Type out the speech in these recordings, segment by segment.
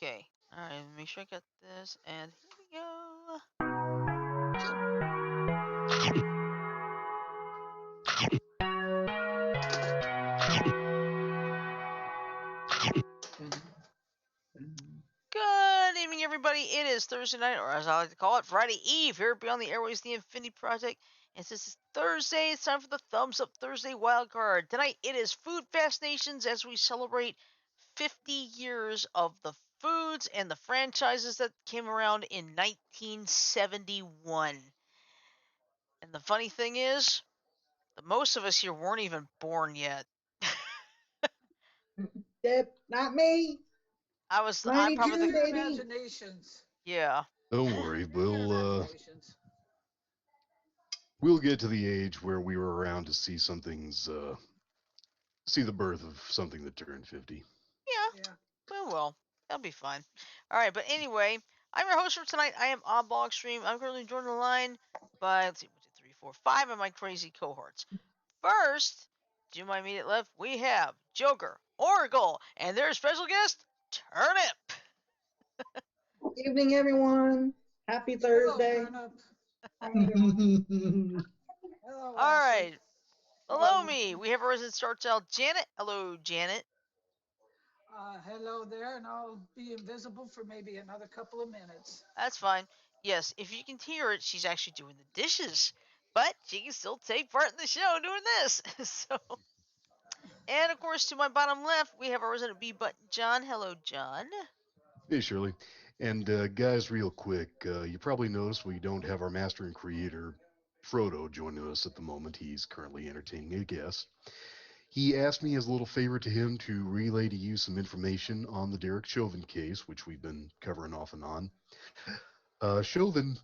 Okay. Alright, make sure I got this, and here we go. Good evening, everybody. It is Thursday night, or as I like to call it, Friday Eve, here at Beyond the Airways, the Infinity Project. And since it's Thursday, it's time for the Thumbs Up Thursday Wildcard. Tonight, it is Food Fascinations as we celebrate 50 years of the foods and the franchises that came around in 1971. And the funny thing is, the most of us here weren't even born yet. Not me. I'm probably the imaginations. Yeah. Don't worry, Imaginations. we'll get to the age where we were around to see see the birth of something that turned 50. Yeah. Well, that'll be fine. All right, but anyway, I'm your host for tonight. I am Oddball Extreme. I'm currently joined on the line by, let's see, 1, 2, 3, 4, 5 of my crazy cohorts. First, to my immediate left, we have Joker, Oracle, and their special guest, Turnip. Good evening, everyone. Happy Thursday. Hello, All right. Below me, we have our resident star child, Janet. Hello, Janet. Hello there, and I'll be invisible for maybe another couple of minutes. That's fine. Yes, if you can hear it, she's actually doing the dishes, but she can still take part in the show doing this. So, and of course, to my bottom left, we have our resident B button, John. Hello, John. Hey, Shirley. And guys, real quick, you probably noticed we don't have our master and creator, Frodo, joining us at the moment. He's currently entertaining a guest. He asked me as a little favor to him to relay to you some information on the Derek Chauvin case, which we've been covering off and on. Chauvin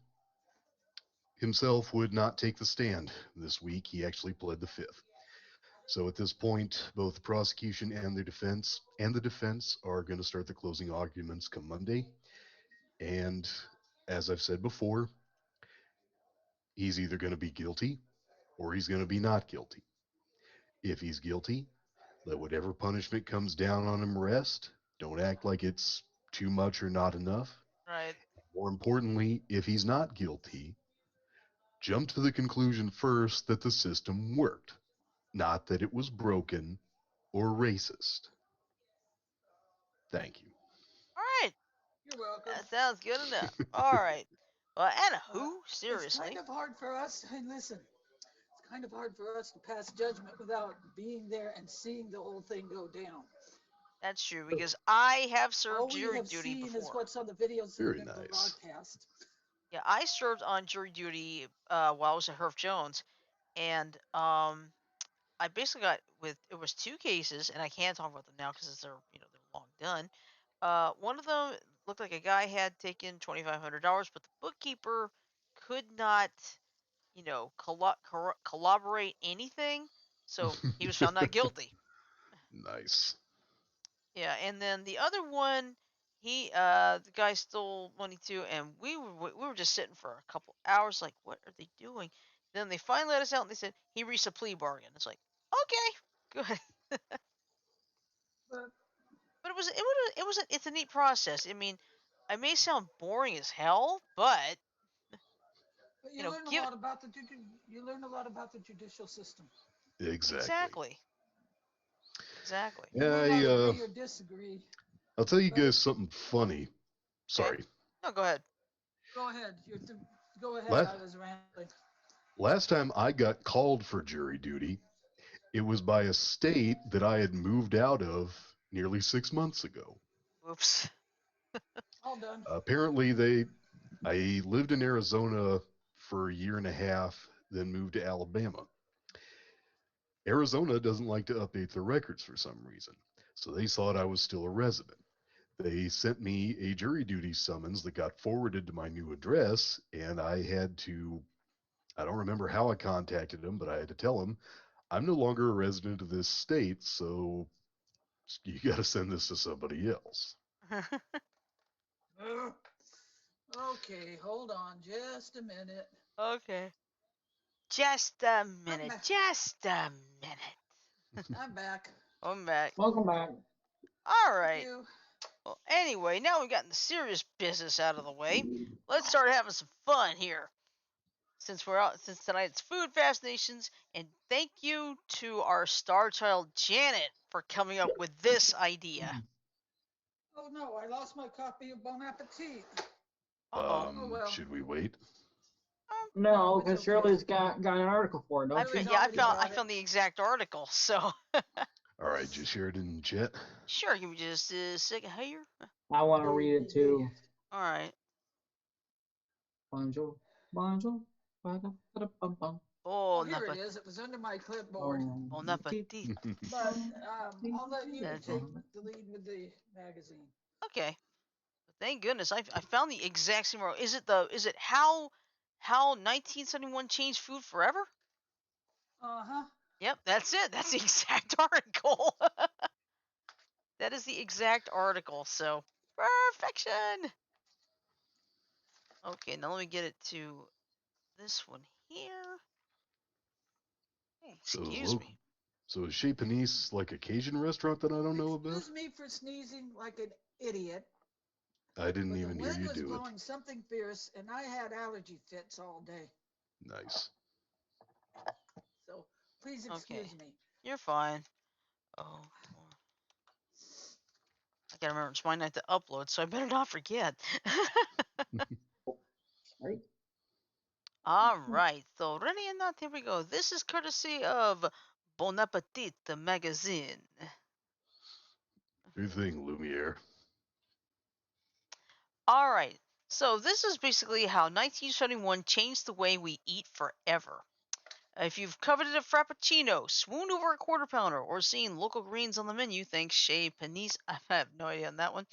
himself would not take the stand this week. He actually pled the fifth. So at this point, both the prosecution and the defense are going to start the closing arguments come Monday. And as I've said before, he's either going to be guilty or he's going to be not guilty. If he's guilty, let whatever punishment comes down on him rest. Don't act like it's too much or not enough. Right. More importantly, if he's not guilty, jump to the conclusion first that the system worked, not that it was broken or racist. Thank you. All right. You're welcome. That sounds good enough. All right. Well, Anywho, seriously. It's kind of hard for us, and listen, it's kind of hard for us to pass judgment without being there and seeing the whole thing go down. That's true, because I have served jury duty before. All we have seen is what's on the videos that have been broadcast. Yeah, I served on jury duty while I was at Herff Jones, and I basically got it was 2 cases, and I can't talk about them now because they're long done. One of them looked like a guy had taken $2,500, but the bookkeeper could not, corroborate anything, so he was found not guilty. Nice. Yeah, and then the other one, the guy stole money too, and we were just sitting for a couple hours, like, what are they doing? Then they finally let us out, and they said he reached a plea bargain. It's like, okay, good. But it's a neat process. I mean, I may sound boring as hell, but you learn a lot about the judicial system. Exactly. Exactly. Yeah, agree or disagree. I'll tell you guys something funny. Sorry. Okay. No, go ahead. Go ahead. Go ahead. I was rambling. Last time I got called for jury duty, it was by a state that I had moved out of nearly 6 months ago. Oops. All done. Apparently, I lived in Arizona for a year and a half, then moved to Alabama. Arizona doesn't like to update their records for some reason, so they thought I was still a resident. They sent me a jury duty summons that got forwarded to my new address, and I don't remember how I contacted them, but I had to tell them, I'm no longer a resident of this state, so you got to send this to somebody else. Okay, hold on just a minute. Okay. Just a minute. Just a minute. I'm back. I'm back. Welcome back. All right. Well, anyway, now we've gotten the serious business out of the way. Let's start having some fun here. Since tonight's Food Fascinations, and thank you to our star child Janet for coming up with this idea. Oh no, I lost my copy of Bon Appetit. Uh-oh. Oh, well. Should we wait? No, it's because okay. Shirley's got an article for it, don't Okay, she? Yeah, already I got it. found the exact article. So All right, just share it in chat. sure, give me just a second here. I want to read it too. All right. Bonjour, bonjour. Ba-da-ba-da-bum-bum. Oh, Here it is. It was under my clipboard. Bon appetit. But I'll let you That's- take the lead with the magazine. Okay. Thank goodness I found the exact same article. Is it how 1971 changed food forever? Uh-huh. Yep, that's it. That's the exact article. That is the exact article. So perfection. Okay, now let me get it to this one here. Oh, excuse me. So is Chez Panisse like a Cajun restaurant that I don't know about? Excuse me for sneezing like an idiot. I didn't But even the hear wind you was do it. blowing something fierce, and I had allergy fits all day. Nice. So please excuse me. You're fine. Oh, I gotta remember it's my night to upload, so I better not forget. Right? All right, so ready or not, here we go. This is courtesy of Bon Appetit, the magazine. Good thing, Lumiere. All right, so this is basically how 1971 changed the way we eat forever. If you've coveted a frappuccino, swooned over a quarter pounder, or seen local greens on the menu, thanks Chez Panisse. I have no idea on that one.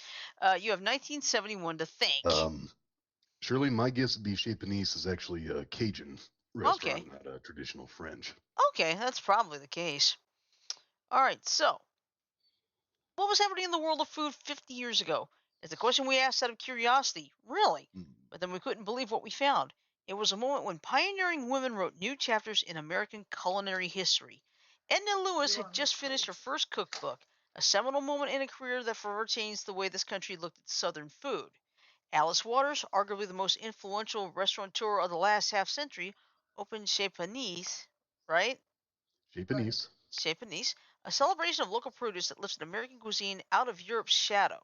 You have 1971 to thank. Shirley, my guess would be Chez Panisse is actually a Cajun restaurant, Okay. not a traditional French. Okay, that's probably the case. All right, so what was happening in the world of food 50 years ago? It's a question we asked out of curiosity, really, but then we couldn't believe what we found. It was a moment when pioneering women wrote new chapters in American culinary history. Edna Lewis You're had on just this finished her page. first cookbook, a seminal moment in a career that forever changed the way this country looked at Southern food. Alice Waters, arguably the most influential restaurateur of the last half century, opened Chez Panisse, right? Chez Panisse. Chez Panisse, a celebration of local produce that lifted American cuisine out of Europe's shadow.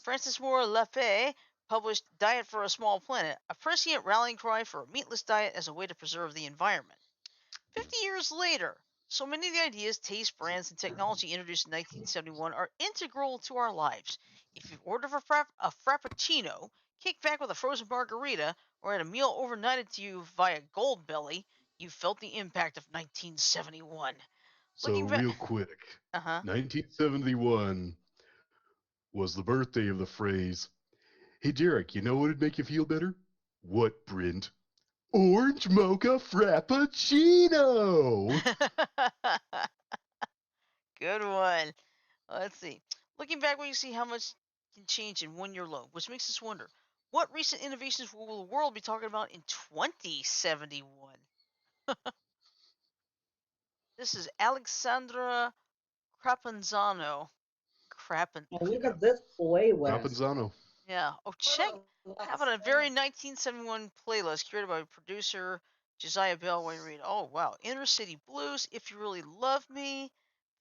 Francis Moore Lafay published Diet for a Small Planet, a prescient rallying cry for a meatless diet as a way to preserve the environment. 50 years later, so many of the ideas, tastes, brands, and technology introduced in 1971 are integral to our lives. If you've ordered a frappuccino, kicked back with a frozen margarita, or had a meal overnighted to you via Goldbelly, you felt the impact of 1971. So Looking back, real quick, uh-huh. 1971 was the birthday of the phrase, "Hey Derek, you know what would make you feel better?" What, Brent? Orange mocha frappuccino. Good one. Let's see. Looking back, we can see how much can change in 1 year alone, which makes us wonder what recent innovations will the world be talking about in 2071? This is Alexandra Crapanzano. And look at this playlist. Capanzano. Yeah. Oh, check. How about a very 1971 playlist curated by producer Josiah Bell Wayne Reed? Oh, wow. Inner City Blues, If You Really Love Me,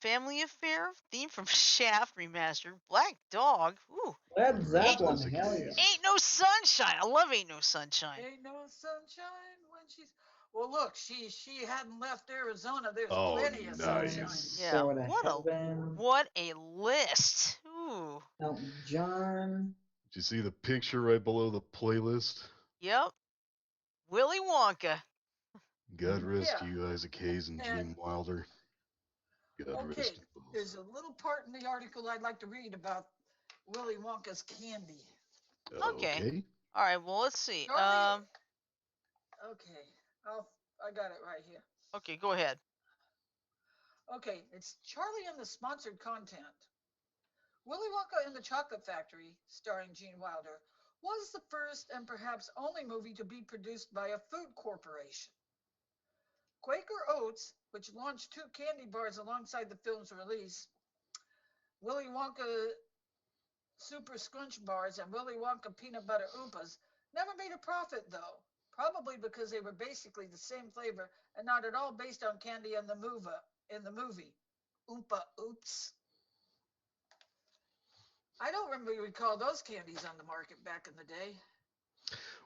Family Affair, theme from Shaft Remastered, Black Dog. Ooh. Led Zeppelin, Classic hell days. yeah. Ain't No Sunshine. I love Ain't No Sunshine. Ain't no sunshine when she's. Well, look, she hadn't left Arizona. There's Oh, plenty of nice. sunshine. Yeah. Stairway to Heaven. What a list. Ooh. Elton John. Did you see the picture right below the playlist? Yep. Willy Wonka. God rest Yeah. you, Isaac Hayes and Gene And Wilder. God okay, rest you both. there's a little part in the article I'd like to read about Willy Wonka's candy. Okay. All right. Well, let's see. Charlie, okay, I got it right here. Okay. Go ahead. Okay, it's Charlie and the sponsored content. Willy Wonka and the Chocolate Factory, starring Gene Wilder, was the first and perhaps only movie to be produced by a food corporation. Quaker Oats, which launched 2 candy bars alongside the film's release, Willy Wonka Super Scrunch Bars and Willy Wonka Peanut Butter Oompas never made a profit, though, probably because they were basically the same flavor and not at all based on candy in the movie. Oompa Oops. I don't really recall those candies on the market back in the day.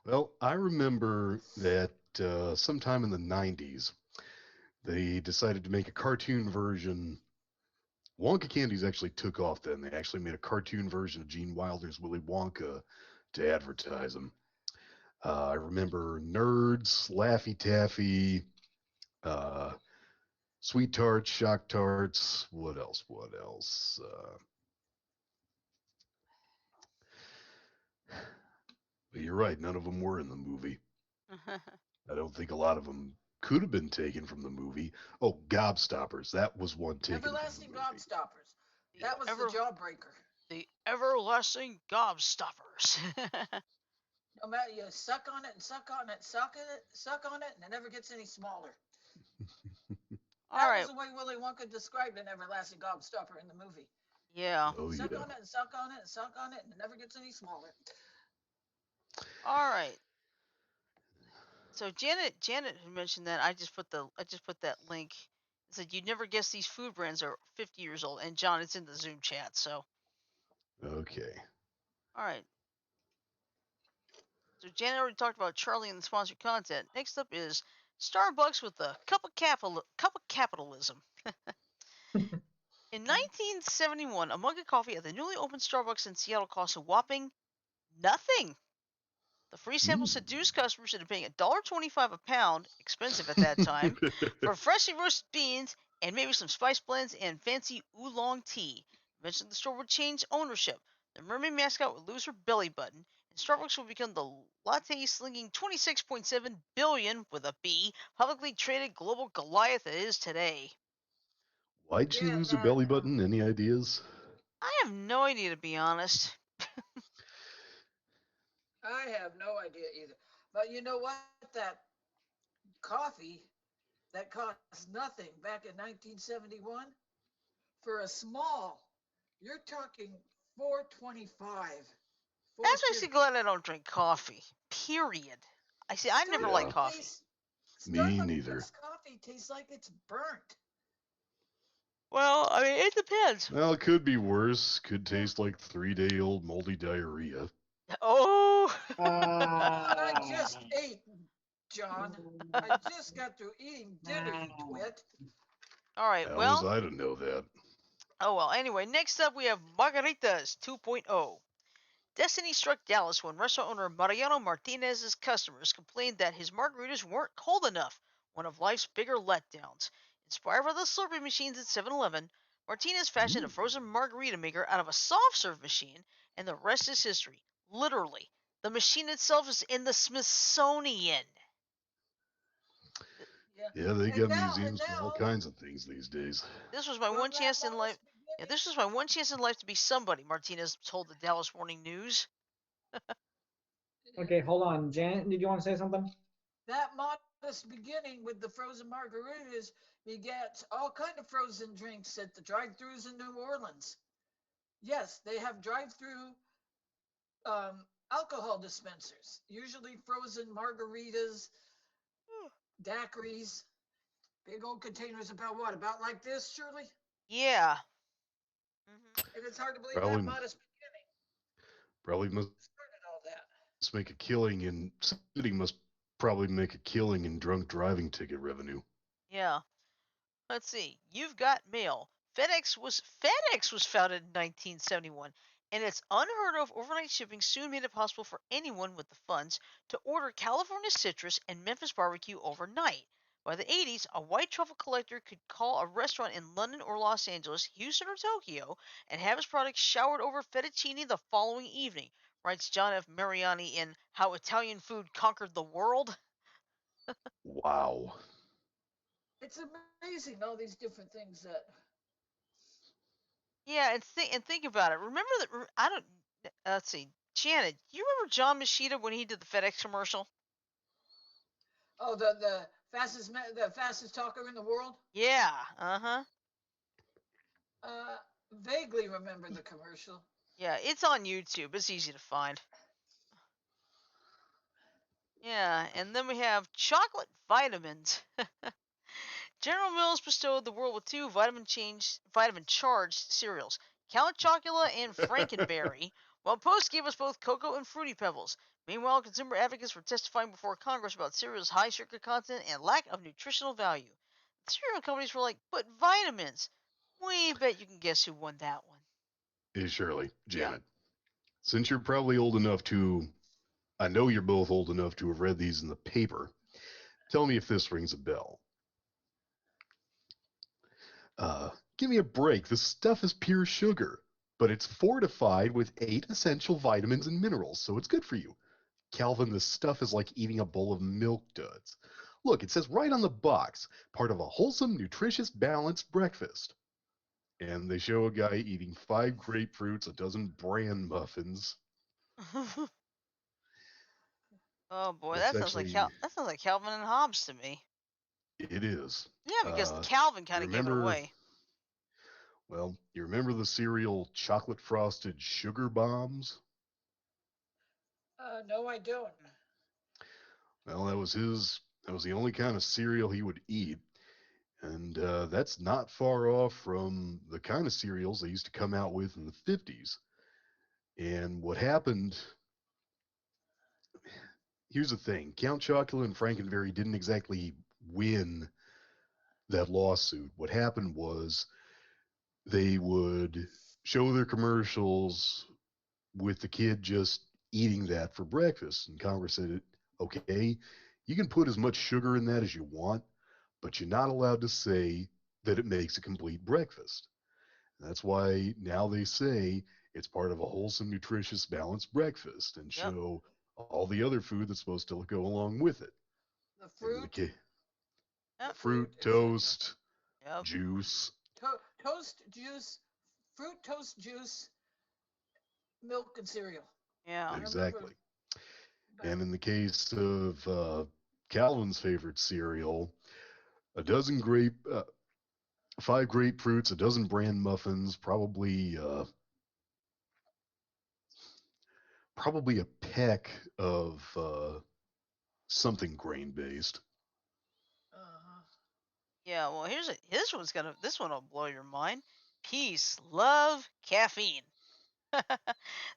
Well, I remember that sometime in the 90s, they decided to make a cartoon version. Wonka candies actually took off then. They actually made a cartoon version of Gene Wilder's Willy Wonka to advertise them. I remember Nerds, Laffy Taffy, uh, Sweet Tarts, Shock Tarts. What else? What else? But you're right. None of them were in the movie. I don't think a lot of them could have been taken from the movie. Oh, Gobstoppers. That was one taken from the Everlasting movie. Gobstoppers. That was the jawbreaker. The everlasting gobstoppers. No matter you suck on it and suck on it, suck on it, and it never gets any smaller. All That right. was the way Willy Wonka described an everlasting gobstopper in the movie. Yeah. Oh, Suck yeah. on it and suck on it and suck on it, and it never gets any smaller. All right. So Janet had mentioned that. I just put that link. It said you'd never guess these food brands are 50 years old. And John, it's in the Zoom chat. So Okay. all right. So Janet already talked about Charlie and the sponsored content. Next up is Starbucks with the cup of capitalism. In 1971, a mug of coffee at the newly opened Starbucks in Seattle cost a whopping nothing. The free sample seduced customers into paying $1.25 a pound, expensive at that time, for freshly roasted beans and maybe some spice blends and fancy oolong tea. Eventually, the store would change ownership. The mermaid mascot would lose her belly button, and Starbucks would become the latte-slinging 26.7 billion with a B publicly traded global Goliath it is today. Why'd she Yeah, lose her belly button? Any ideas? I have no idea, to be honest. I have no idea either. But you know what? That coffee that cost nothing back in 1971 for a small, you're talking 4.25. I'm actually glad I don't drink coffee. Period. I never liked coffee. Me neither. Starbucks coffee tastes like it's burnt. Well, I mean, it depends. Well, it could be worse. Could taste like 3-day-old moldy diarrhea. Oh. I just ate, John. I just got through eating dinner, you twit. All right. How Well. was I to know that? Oh well. Anyway, next up we have Margaritas 2.0. Destiny struck Dallas when restaurant owner Mariano Martinez's customers complained that his margaritas weren't cold enough, one of life's bigger letdowns. Inspired by the Slurpee machines at 7-Eleven, Martinez fashioned a frozen margarita maker out of a soft serve machine, and the rest is history. Literally, the machine itself is in the Smithsonian. Yeah, they got museums for all kinds of things these days. This was my one chance in life. Yeah, this was my one chance in life to be somebody, Martinez told the Dallas Morning News. Okay, hold on. Janet, did you want to say something? That modest beginning with the frozen margaritas begets all kind of frozen drinks at the drive-thrus in New Orleans. Yes, they have drive-through alcohol dispensers, usually frozen margaritas, daiquiris, big old containers about what? About like this, Shirley? Yeah. And it's hard to believe Probably, that modest beginning probably must started all that. make a killing in city must probably make a killing in drunk driving ticket revenue. Yeah. Let's see. You've got mail. FedEx was founded in 1971, and its unheard of overnight shipping soon made it possible for anyone with the funds to order California citrus and Memphis barbecue overnight. By the 80s, a white truffle collector could call a restaurant in London or Los Angeles, Houston or Tokyo, and have his products showered over fettuccine the following evening, writes John F. Mariani in How Italian Food Conquered the World. Wow. It's amazing all these different things that. Yeah, and think about it. Remember that? I don't. Let's see, Janet. You remember John Machida when he did the FedEx commercial? Oh, the fastest talker in the world. Yeah. Uh huh. Vaguely remember the commercial. Yeah, it's on YouTube. It's easy to find. Yeah, and then we have chocolate vitamins. General Mills bestowed the world with two vitamin charged cereals, Count Chocula and Frankenberry, while Post gave us both cocoa and fruity pebbles. Meanwhile, consumer advocates were testifying before Congress about cereal's high sugar content and lack of nutritional value. The cereal companies were like, but vitamins. We bet you can guess who won that one. Hey, Shirley, Yeah. Janet, since you're probably old enough to, I know you're both old enough to have read these in the paper. Tell me if this rings a bell. Give me a break. This stuff is pure sugar, but it's fortified with 8 essential vitamins and minerals, so it's good for you. Calvin, this stuff is like eating a bowl of milk duds. Look, it says right on the box, part of a wholesome, nutritious, balanced breakfast. And they show a guy eating 5 grapefruits, a dozen bran muffins. Oh boy, That's that sounds like Calvin and Hobbes to me. it is. Yeah, because Calvin You kind of gave it remember, away. well, you remember the cereal chocolate frosted sugar bombs? No, I don't. Well, that was the only kind of cereal he would eat. And that's not far off from the kind of cereals they used to come out with in the 50s. And what happened, here's the thing, Count Chocula and Frankenberry didn't exactly win that lawsuit. What happened was they would show their commercials with the kid just eating that for breakfast. And Congress said, okay, you can put as much sugar in that as you want, but you're not allowed to say that it makes a complete breakfast. That's why now they say it's part of a wholesome, nutritious, balanced breakfast and Yep. show all the other food that's supposed to go along with it. The fruit. Yep. The Fruit, is toast, Yep. juice. toast, juice, fruit, toast, juice, milk, and cereal. Yeah. Exactly. And in the case of Calvin's favorite cereal, a dozen 5 grapefruits, a dozen bran muffins, probably a peck of something grain based. Uh-huh. Yeah. Well, this one will blow your mind. Peace, love, caffeine.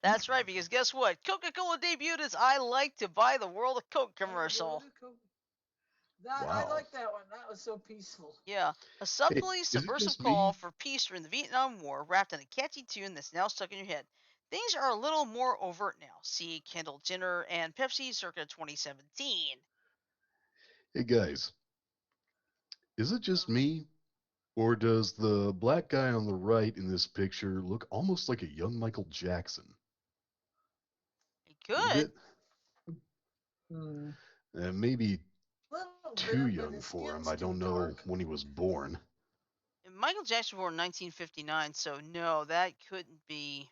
That's right, because guess what? Coca-Cola debuted its "I like to buy the world a Coke" commercial. I Wow. like that one. That was so peaceful. Yeah, a Hey, subtly is it subversive just call me? for peace during the Vietnam War, wrapped in a catchy tune that's now stuck in your head. Things are a little more overt now. See Kendall Jenner and Pepsi circa 2017. Hey guys, is it just me? Or does the black guy on the right in this picture look almost like a young Michael Jackson? It A little could. bit? Hmm. Maybe Little too bit, but young his for him. skin's I too don't know dark. when he was born. Michael Jackson was born in 1959, so no, that couldn't be.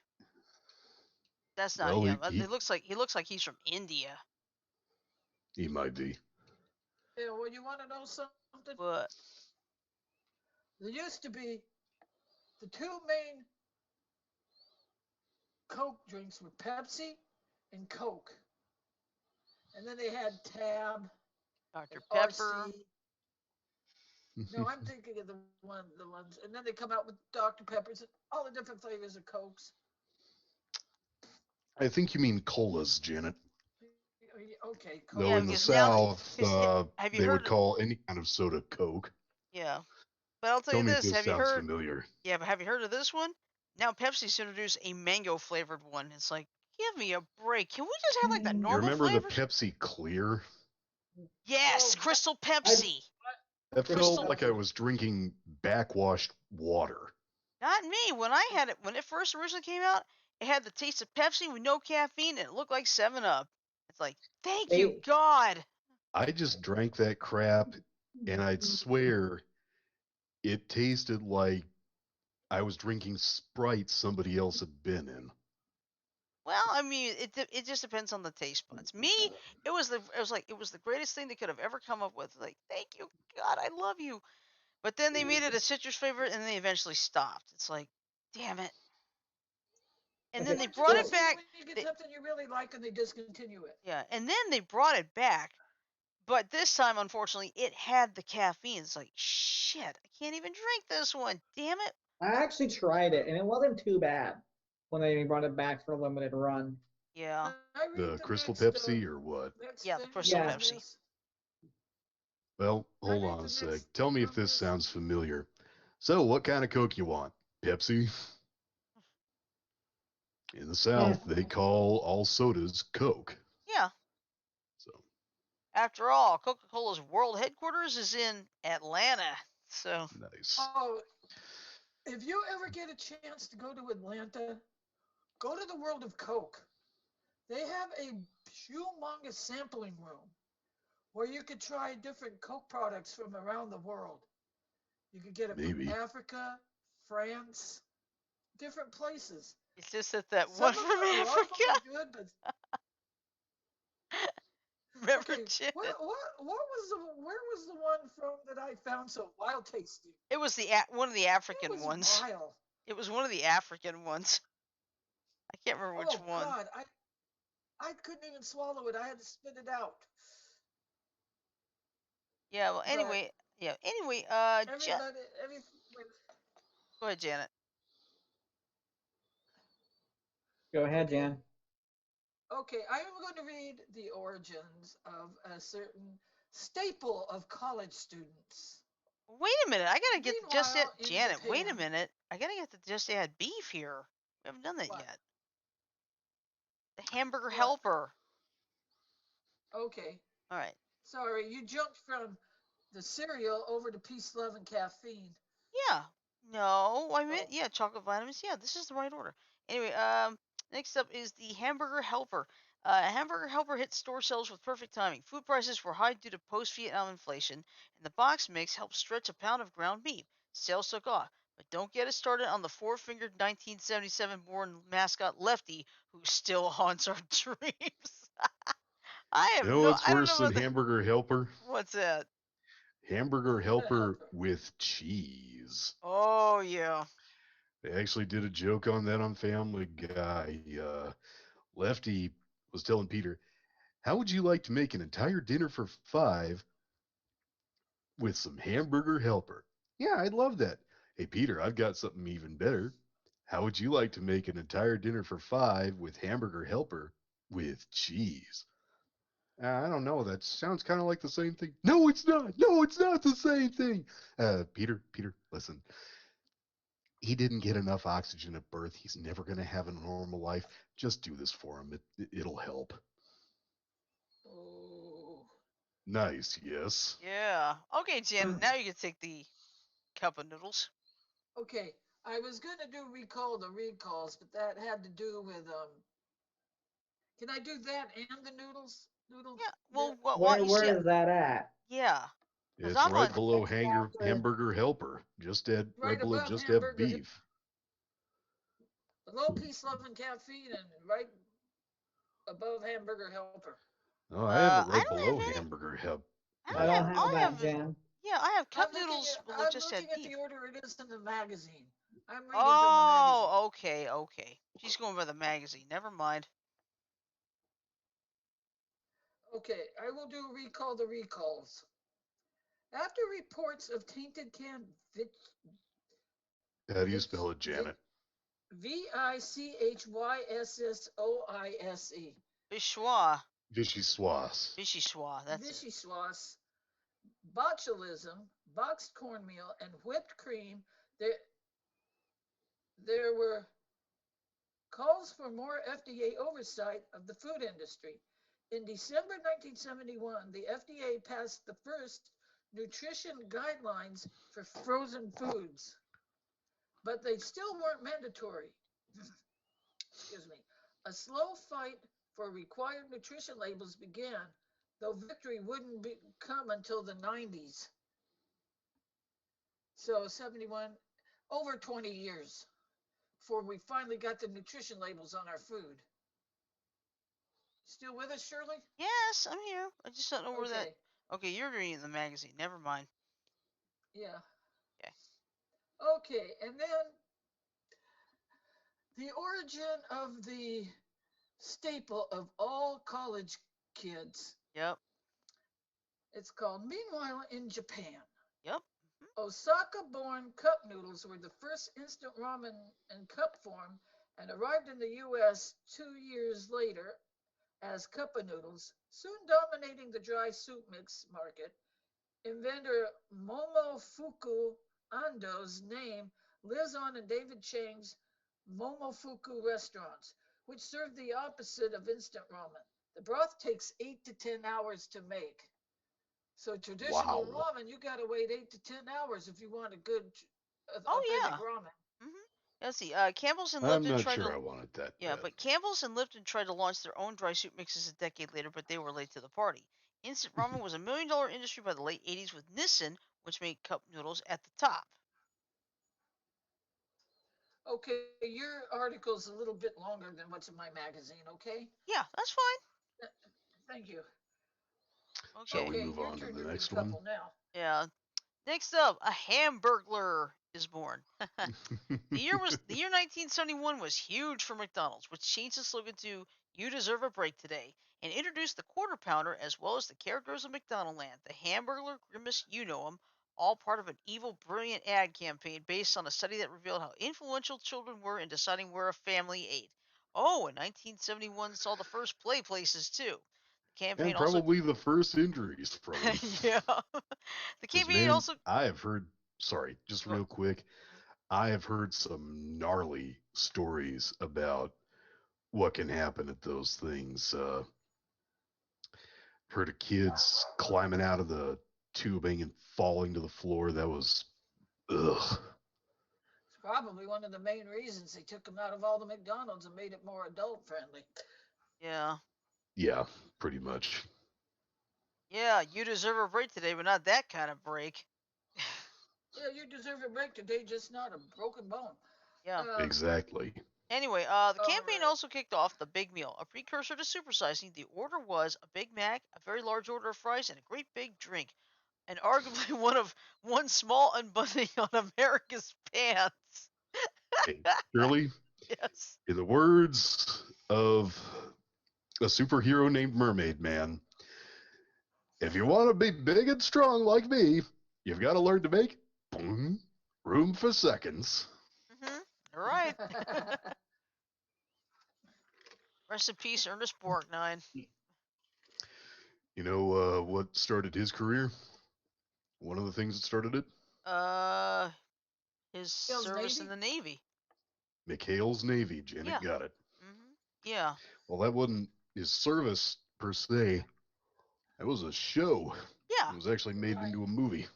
That's not Well, him. He looks like he's from India. he might be. Yeah, well, you want to know something? But There used to be the two main Coke drinks were Pepsi and Coke. And then they had Tab Dr. and Pepper. RC. No, I'm thinking of the ones. And then they come out with Dr. Peppers and all the different flavors of Cokes. I think you mean colas, Janet. Okay, Coke. Though Yeah, in the because now, South, have you they would heard? call any kind of soda Coke. Yeah, but I'll tell Tell you me if this: this have you sounds heard? familiar. Yeah, but have you heard of this one? Now Pepsi's introduced a mango flavored one. It's like, give me a break. Can we just have like the You normal remember the flavors? Pepsi Clear? Yes, Oh, Crystal I Pepsi. That felt Crystal. like I was drinking backwashed water. Not me. When I had it, when it first originally came out, it had the taste of Pepsi with no caffeine, and it looked like 7 Up. It's like, thank you, they God. I just drank that crap, and I'd swear it tasted like I was drinking Sprite somebody else had been in. Well, I mean, it just depends on the taste buds. Me, it was the greatest thing they could have ever come up with. Like, thank you, God, I love you. But then they made it a citrus favorite, and they eventually stopped. It's like, damn it. And Okay, then they Don't you brought guys it hate back. when you get They, something you really like and they discontinue it? yeah, and then they brought it back. But this time, unfortunately, it had the caffeine. It's like, shit, I can't even drink this one. Damn it. I actually tried it and it wasn't too bad when they brought it back for a limited run. Yeah. Can I read The the Crystal next Pepsi or what? next Yeah, the thing Crystal Yeah. on Pepsi. this? Well, Can I hold read on the a sec. next Tell me thing if on this this? sounds familiar. So, what kind of Coke you want? Pepsi? In the Eh, South, they call all sodas Coke. Yeah. So, After all, Coca-Cola's world headquarters is in Atlanta. So, nice. Oh, if you ever get a chance to go to Atlanta, go to the World of Coke. They have a humongous sampling room where you could try different Coke products from around the world. You could get it from Maybe. Africa, France, different places. it's just that Some one of from them, a lot of them Africa. are good, but Remember, okay. Janet? What was the where was the one from that I found so wild tasting? It was one of the It African was ones. vile. It was one of the African ones. I can't remember which Oh one. God, I couldn't even swallow it. I had to spit it out. Yeah, well, But anyway, everybody, every go ahead, Janet. Go ahead, okay, Jan. okay. I am going to read the origins of a certain staple of college students. Wait a minute. I gotta get the just add Meanwhile, in Janet. Wait a Japan, minute. I gotta get the just add beef here. We haven't done that what? yet. The Hamburger What? Helper. Okay. All right. Sorry, you jumped from the cereal over to peace, love, and caffeine. Yeah. No, I meant Oh, yeah, chocolate vitamins. Yeah, this is the right order. Anyway, next up is the Hamburger Helper. Hamburger Helper hit store shelves with perfect timing. Food prices were high due to post-Vietnam inflation, and the box mix helped stretch a pound of ground beef. Sales took off, but don't get us started on the four-fingered 1977-born mascot Lefty, who still haunts our dreams. You know what's I don't worse know than what Hamburger Helper? what's that. Hamburger the Helper helper. with cheese. Oh yeah. They actually did a joke on that on Family Guy. Lefty was telling Peter, how would you like to make an entire dinner for five with some Hamburger Helper? Yeah, I'd love that. Hey, Peter, I've got something even better. How would you like to make an entire dinner for five with Hamburger Helper with cheese? I don't know. That sounds kind of like the same thing. No, it's not. No, it's not the same thing. Peter, listen. He didn't get enough oxygen at birth. He's never going to have a normal life. Just do this for him. It'll help. Oh. Nice, yes. Yeah. Okay, Janet. Now you can take the cup of noodles. Okay, I was going to do recall the recalls, but that had to do with Can I do that and the noodles? Noodle. Yeah. Well, why don't Where you see? where is that at? Yeah. Because It's I'm right on. below It's after Hamburger Helper. Just add right Right below. above Just have hamburger, beef. low peace, love, and caffeine, and right above hamburger helper. Oh, I have it I right don't below have any. Hamburger Help. I I don't don't have. have I that, have. Jan. Yeah, I have cup noodles below I'm just had looking at beef. the order it is in the magazine. I'm reading from the magazine. Oh, okay, okay. She's going by the magazine. Never mind. Okay, I will do recall the recalls. After reports of tainted canned How do you vich, spell it, vich, Janet? Vichyssoise, Vichyssoise. Vichyssoise. Vichyssoise. That's it. vichyssoise, botulism, boxed cornmeal, and whipped cream, there were calls for more FDA oversight of the food industry. In December 1971, the FDA passed the first nutrition guidelines for frozen foods, but they still weren't mandatory. Excuse me. A slow fight for required nutrition labels began, though victory wouldn't come until the 90s. So 71, over 20 years before we finally got the nutrition labels on our food. Still with us, Shirley? Yes, I'm here. I just don't know where that. Okay. Okay, you're reading the magazine. Never mind. Yeah. Okay. Okay. And then The origin of the staple of all college kids. Yep. It's called Meanwhile in Japan. Yep. Mhm. Osaka-born cup noodles were the first instant ramen in cup form and arrived in the U.S. 2 years later as cup of noodles, soon dominating the dry soup mix market. Inventor Momofuku Ando's name lives on in David Chang's Momofuku restaurants, which serve the opposite of instant ramen. The broth takes 8 to 10 hours to make. So traditional Wow. ramen, you gotta wait 8 to 10 hours if you want a good, Oh authentic yeah. ramen. Mhm. Let's see. Campbell's and I'm Lipton not tried sure I to. want it that Yeah, bad. but Campbell's and Lipton tried to launch their own dry soup mixes a decade later, but they were late to the party. Instant ramen was a $1 million industry by the late 80s with Nissin, which made cup noodles, at the top. Okay, your article's a little bit longer than what's in my magazine. Okay, Yeah, that's fine. thank you. Shall we Okay. Okay, move your on to turn the to read a next one? couple now. Yeah. Next up, a Hamburglar is born. The year 1971 was huge for McDonald's, which changed the slogan to "You deserve a break today" and introduced the Quarter Pounder as well as the characters of McDonaldland, the Hamburglar, Grimace, you know him, all part of an evil, brilliant ad campaign based on a study that revealed how influential children were in deciding where a family ate. Oh, and 1971 saw the first play places too. The campaign And also, probably the first injuries from him. yeah, the Because, campaign man, also. I have heard, sorry, just Go. real quick, I have heard some gnarly stories about what can happen at those things. Heard of kids climbing out of the tubing and falling to the floor. That was, ugh. It's probably one of the main reasons they took them out of all the McDonald's and made it more adult friendly. Yeah. Yeah, pretty much. Yeah, you deserve a break today, but not that kind of break. Yeah, you deserve a break today, just not a broken bone. Yeah. Um, Exactly. Anyway, the all campaign right. also kicked off the Big Meal, a precursor to supersizing. The order was a Big Mac, a very large order of fries, and a great big drink, and arguably one small unbuttoning on America's pants. Hey, Shirley, Yes. in the words of a superhero named Mermaid Man, if you want to be big and strong like me, you've got to learn to make boom, room for seconds. Mhm. All right. Rest in peace, Ernest Borgnine. You know what started his career? One of the things that started it? Uh, his Bill's service in Navy? the Navy. McHale's Navy. Janet Yeah. got it. Yeah. Well, that wasn't his service per se. That was a show. It Yeah. was actually made Right. into a movie.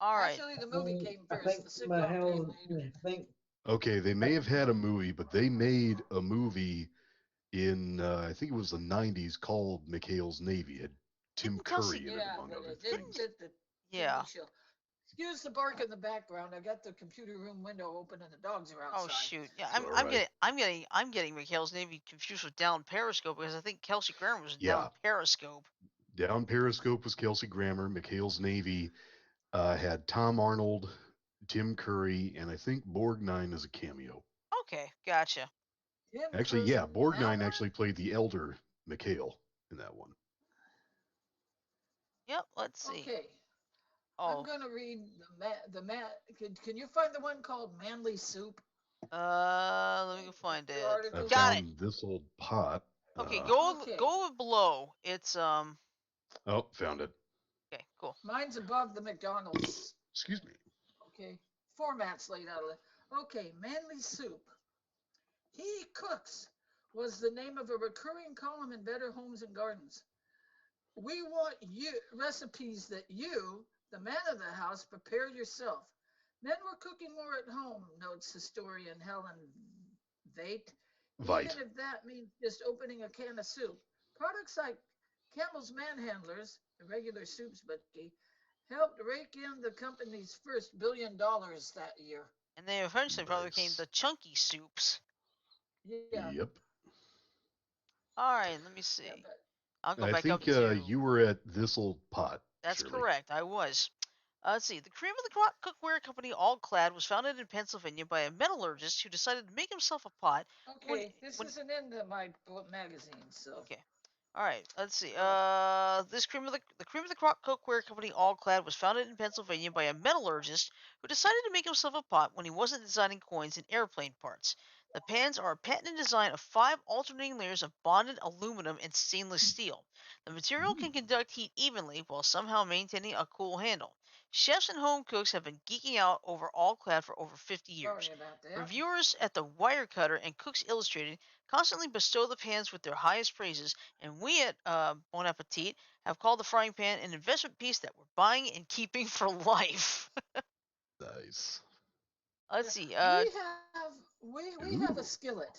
All right. Actually, the movie came I first. think The my sitcom came hell. later. I think Okay, they may have had a movie, but they made a movie in I think it was the '90s called McHale's Navy. It had Tim Didn't Kelsey? Curry in it, Yeah, among but other it didn't things. fit the Yeah. TV show. Excuse the bark in the background. I got the computer room window open and the dogs are Oh outside. shoot! Yeah, It's I'm all I'm right. getting I'm getting I'm getting McHale's Navy confused with Down Periscope because I think Kelsey Grammer was Down Yeah, Periscope. down Periscope was Kelsey Grammer. McHale's Navy had Tom Arnold, Tim Curry, and I think Borgnine as a cameo. Okay, gotcha. Tim Actually, Curry yeah, in that Borgnine one? actually played the elder McHale in that one. Yep. Let's see. Okay. I'm Oh, going to read can you find the one called Manly Soup let me go find your it. I article? Got it. found this old pot. Okay, Uh, Okay. go below. It's oh, found it. Okay, cool. Mine's above the McDonald's. Excuse me. Okay. Formats laid out. Okay. Manly Soup. He Cooks was the name of a recurring column in Better Homes and Gardens. We want you recipes that you, the man of the house, prepare yourself. Men were cooking more at home, notes historian Helen Veit, even Vite. if that means just opening a can of soup. Products like Campbell's Manhandlers, irregular soups budgie, helped rake in the company's first $1 billion that year. And they eventually probably became Nice. the Chunky Soups. Yeah, Yep. All right, let me yeah, see. but I'll go I back up think to. you were at this old pot, That's Shirley. correct. I was. Let's see. The cream of the crop cookware company, All Clad, was founded in Pennsylvania by a metallurgist who decided to make himself a pot when Okay, this when. isn't in my magazine, so. Okay. All right. Let's see. This cream of the crop cookware company, All Clad, was founded in Pennsylvania by a metallurgist who decided to make himself a pot when he wasn't designing coins and airplane parts. The pans are a patented design of 5 alternating layers of bonded aluminum and stainless steel. The material can conduct heat evenly while somehow maintaining a cool handle. Chefs and home cooks have been geeking out over All Clad for over 50 years. Sorry about that. Reviewers at the Wirecutter and Cooks Illustrated constantly bestow the pans with their highest praises, and we at Bon Appetit have called the frying pan an investment piece that we're buying and keeping for life. Nice. Let's see. We have a Ooh. skillet.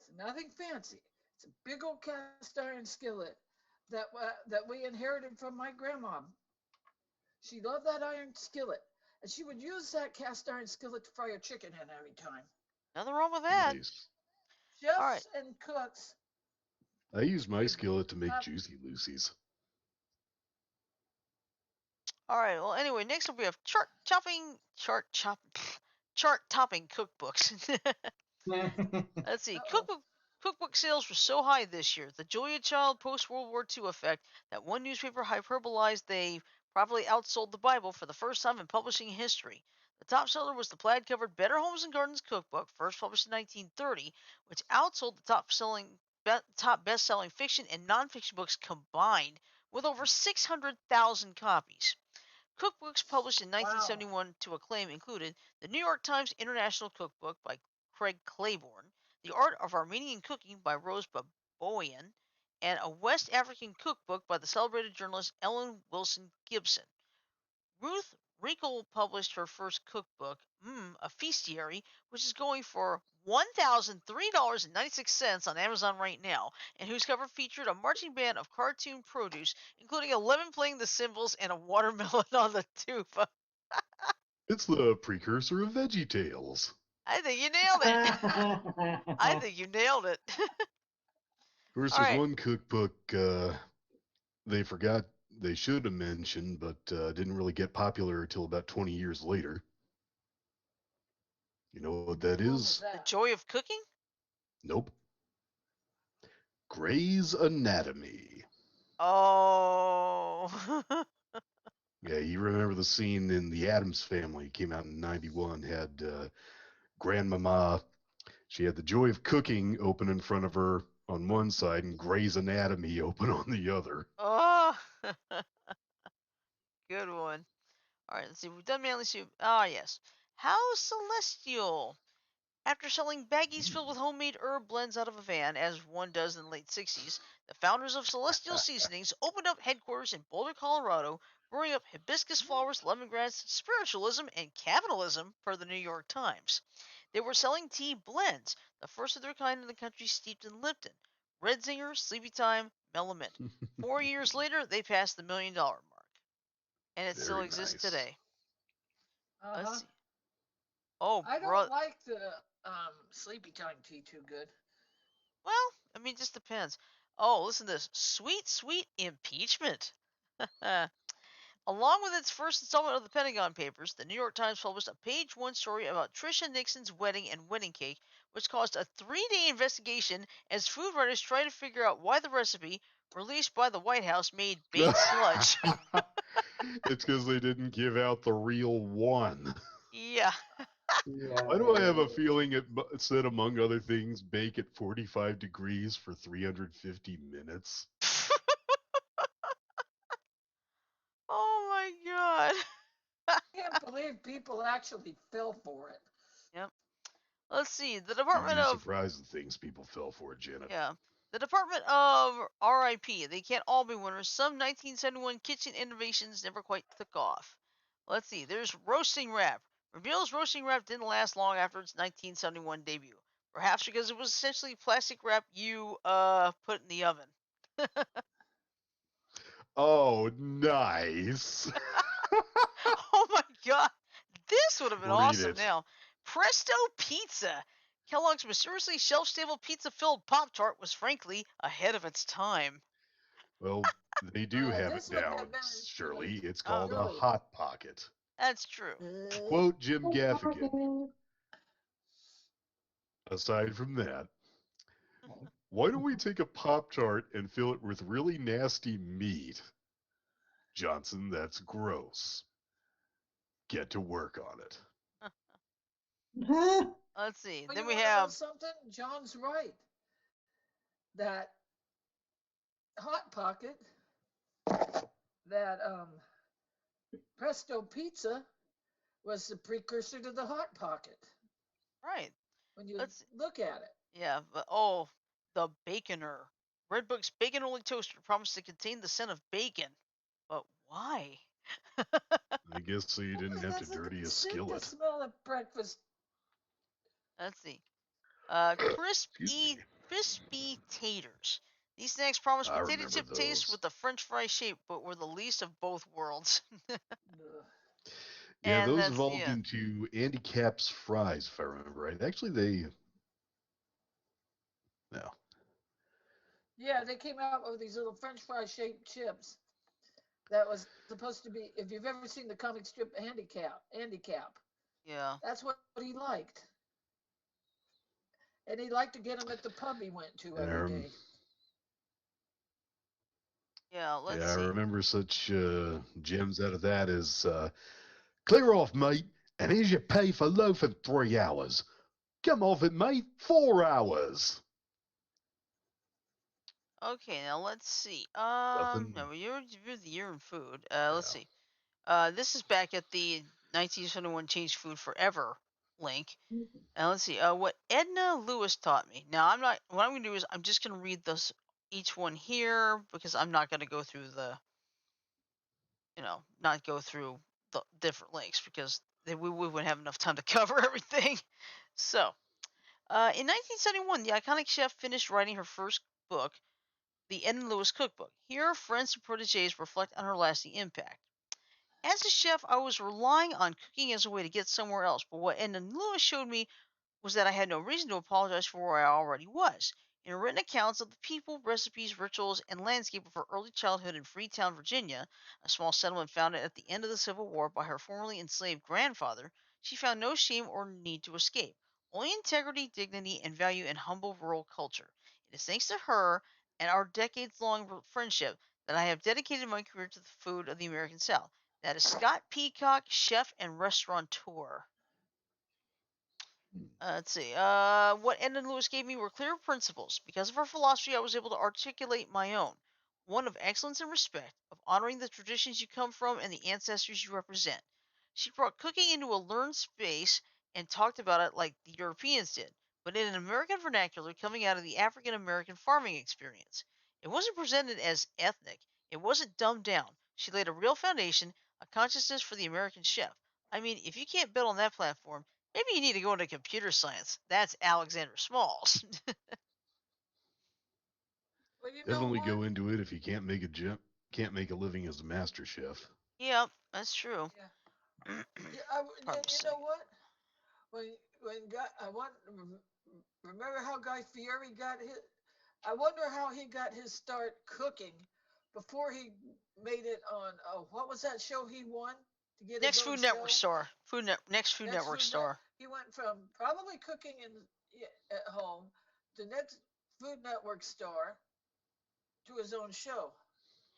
It's nothing fancy. It's a big old cast iron skillet that we inherited from my grandma. She loved that iron skillet, and she would use that cast iron skillet to fry her chicken in every time. Nothing wrong with that. Nice. All right. Chefs and cooks I use my could skillet to make have. Juicy Lucy's. All right. Well, anyway, next up we have chart topping cookbooks. Let's see. Uh-oh. Cookbook sales were so high this year, the Julia Child post World War II effect, that one newspaper hyperbolized they probably outsold the Bible for the first time in publishing history. The top seller was the plaid-covered Better Homes and Gardens cookbook, first published in 1930, which outsold the top best-selling fiction and nonfiction books combined, with over 600,000 copies. Cookbooks published in Wow. 1971 to acclaim included the New York Times International Cookbook by Craig Claiborne, The Art of Armenian Cooking by Rose Baboyan, and a West African cookbook by the celebrated journalist Ellen Wilson Gibson. Ruth Reichl published her first cookbook, A Feastiary, which is going for $1,003.96 on Amazon right now, and whose cover featured a marching band of cartoon produce, including 11 playing the cymbals and a watermelon on the tuba. It's the precursor of Veggie Tales. I think you nailed it. I think you nailed it. Of course, All there's right. one cookbook they forgot they should have mentioned, but didn't really get popular until about 20 years later. You know what that What was is? The that? Joy of Cooking? Nope. Grey's Anatomy. Oh. Yeah, you remember the scene in The Addams Family? Came out in '91. Had Grandmama. She had The Joy of Cooking open in front of her on one side and Grey's Anatomy open on the other. Oh. Good one. All right, let's see. We've done Manly Soup. Ah, yes. How Celestial. After selling baggies filled with homemade herb blends out of a van, as one does in the late 60s, the founders of Celestial Seasonings opened up headquarters in Boulder, Colorado, brewing up hibiscus flowers, lemongrass, spiritualism, and capitalism, per the New York Times. They were selling tea blends, the first of their kind in the country, steeped in Lipton, Red Zinger, Sleepy Time, Melament. 4 years later, they passed the $1 million mark, and it still Very exists nice. today. Let's Uh-huh. see. Oh, I bro. don't like the sleepy time tea too good. Well, I mean, it just depends. Oh, listen to this. Sweet, sweet impeachment. Along with its first installment of the Pentagon Papers, the New York Times published a page-one story about Tricia Nixon's wedding and wedding cake, which caused a 3-day investigation as food writers try to figure out why the recipe, released by the White House, made baked sludge. It's because they didn't give out the real one. Yeah. Yeah. Why do I have a feeling it said, among other things, bake at 45 degrees for 350 minutes? Oh my god. I can't believe people actually fell for it. Yep. Let's see. The You'd Department be of surprised the things people fell for, Janet. Yeah. The Department of RIP. They can't all be winners. Some 1971 kitchen innovations never quite took off. Let's see. There's roasting wrap. Reveals roasting wrap didn't last long after its 1971 debut. Perhaps because it was essentially plastic wrap you put in the oven. Oh, nice. Oh my god. This would have been Read awesome it. now. Presto Pizza. Kellogg's mysteriously shelf-stable pizza-filled Pop-Tart was frankly ahead of its time. Well, They do have it This would have down, been Shirley. It's Oh, called a really. Hot Pocket. that's true. To quote Jim Gaffigan, aside from that, why don't we take a Pop Tart and fill it with really nasty meat? Johnson, that's gross. Get to work on it. Let's see. But Then you we want to know have something? John's right. That Hot Pocket, that Presto Pizza was the precursor to the Hot Pocket right. when you Let's look at it. Yeah, but the Baconer. Redbook's bacon only toaster promised to contain the scent of bacon. But why? I guess so you didn't Who have to doesn't dirty a sit to skillet. smell of breakfast? Let's see. Excuse me. Crispy taters. These snacks promise I potato remember chip taste those. with the French fry shape, but were the least of both worlds. Ugh. Yeah, And those that's the evolved end. into Andy Cap's fries, if I remember right. Actually, they no. Yeah, they came out with these little French fry shaped chips that was supposed to be. If you've ever seen the comic strip Handicap, Yeah. that's what he liked, and he liked to get them at the pub he went to every Um, day. Yeah. Let's yeah, I see. remember such gems out of that as clear off, mate, and here's your pay for loafing 3 hours. Come off it, mate. 4 hours. Okay. Now let's see. Nothing. No, you're the year in food. Let's Yeah. see. This is back at the 1971 Change Food Forever link. And let's see. What Edna Lewis taught me. Now I'm not. What I'm gonna do is I'm just gonna read this each one here because I'm not gonna go through the, not go through the different links because we wouldn't have enough time to cover everything. So, in 1971, the iconic chef finished writing her first book, the Edna Lewis Cookbook. Here, friends and proteges reflect on her lasting impact. As a chef, I was relying on cooking as a way to get somewhere else, but what Edna Lewis showed me was that I had no reason to apologize for where I already was. In written accounts of the people, recipes, rituals, and landscape of her early childhood in Freetown, Virginia, a small settlement founded at the end of the Civil War by her formerly enslaved grandfather, she found no shame or need to escape, only integrity, dignity, and value in humble rural culture. It is thanks to her and our decades long friendship that I have dedicated my career to the food of the American South. That is Scott Peacock, chef and restaurateur. Let's see. What Edna Lewis gave me were clear principles. Because of her philosophy, I was able to articulate my own. One of excellence and respect, of honoring the traditions you come from and the ancestors you represent. She brought cooking into a learned space and talked about it like the Europeans did, but in an American vernacular coming out of the African American farming experience. It wasn't presented as ethnic, it wasn't dumbed down. She laid a real foundation, a consciousness for the American chef. I mean, if you can't build on that platform, maybe you need to go into computer science. That's Alexander Smalls. Well, you know Definitely what? go into it if you can't make a living as a master chef. Yep, that's true. Yeah, yeah. Pardon me a You sec. know what? When guy, I want remember how Guy Fieri got his. I wonder how he got his start cooking before he made it on. What was that show he won to get his Next own Food Network show? star. Next Food Next Network Food Net. star. He went from probably cooking in at home to Next Food Network star to his own show.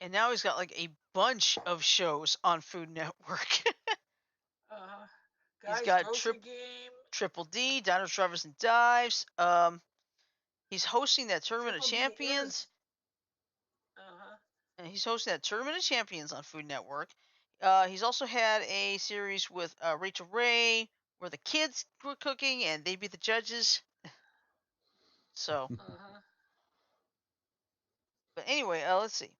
And now he's got like a bunch of shows on Food Network. Uh, He's Guy's got Grocery Game, Triple D, Diners, Drivers, and Dives. He's hosting that Tournament of Triple D Champions. is. Uh, And he's hosting that Tournament of Champions on Food Network. He's also had a series with Rachel Ray where the kids were cooking and they'd be the judges. So, uh-huh. but anyway, let's see.